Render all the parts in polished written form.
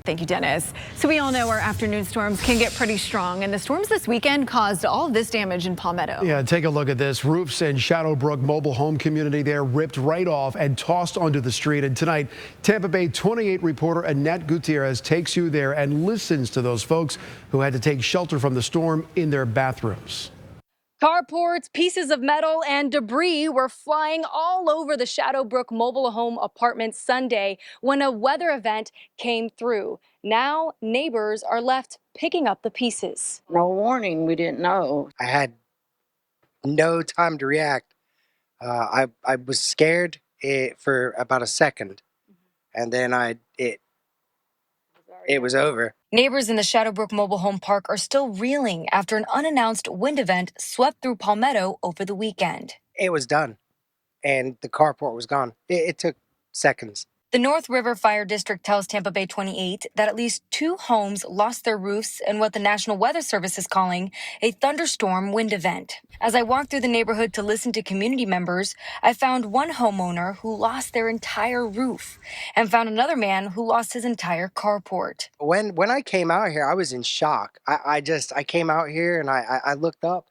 Thank you, Dennis. So we all know our afternoon storms can get pretty strong, and the storms this weekend caused all of this damage in Palmetto. Yeah, take a look at this. Roofs in Brook mobile home community there ripped right off and tossed onto the street. And tonight, Tampa Bay 28 reporter Annette Gutierrez takes you there and listens to those folks who had to take shelter from the storm in their bathrooms. Carports, pieces of metal, and debris were flying all over the Brook mobile home apartment Sunday when a weather event came through. Now, neighbors are left picking up the pieces. No warning, we didn't know. I had no time to react. I was scared for about a second, and then it was over. Neighbors in the Brook mobile home park are still reeling after an unannounced wind event swept through Palmetto over the weekend. It was done, and the carport was gone. It took seconds. The North River Fire District tells Tampa Bay 28 that at least 2 homes lost their roofs in what the National Weather Service is calling a thunderstorm wind event. As I walked through the neighborhood to listen to community members, I found one homeowner who lost their entire roof and found another man who lost his entire carport. When I came out here, I was in shock. I came out here and I looked up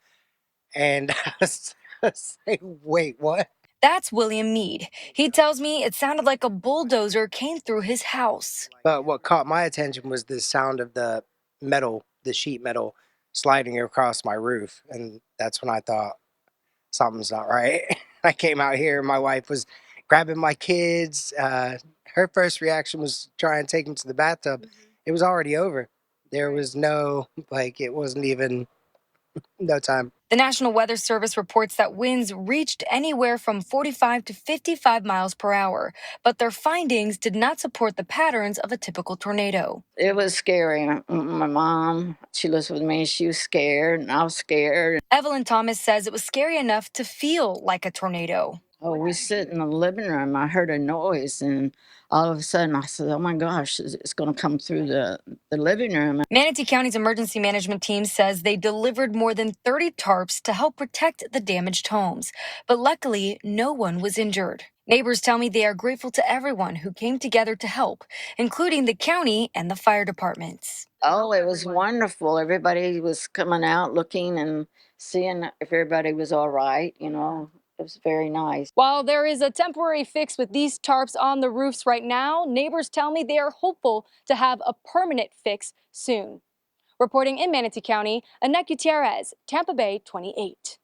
and I was saying, wait, what? That's William Mead. He tells me it sounded like a bulldozer came through his house. But what caught my attention was the sound of the sheet metal sliding across my roof. And that's when I thought, something's not right. I came out here, my wife was grabbing my kids. Her first reaction was try and take them to the bathtub. It was already over. There was it wasn't even no time. The National Weather Service reports that winds reached anywhere from 45 to 55 miles per hour, but their findings did not support the patterns of a typical tornado. It was scary. My mom, she lives with me. She was scared, and I was scared. Evelyn Thomas says it was scary enough to feel like a tornado. Oh, we sit in the living room. I heard a noise, and all of a sudden I said, oh my gosh, it's going to come through the living room. Manatee County's emergency management team says they delivered more than 30 tarps to help protect the damaged homes. But luckily, no one was injured. Neighbors tell me they are grateful to everyone who came together to help, including the county and the fire departments. Oh, it was wonderful. Everybody was coming out looking and seeing if everybody was all right, you know. It was very nice. While there is a temporary fix with these tarps on the roofs right now, neighbors tell me they are hopeful to have a permanent fix soon. Reporting in Manatee County, Annette Gutierrez, Tampa Bay 28.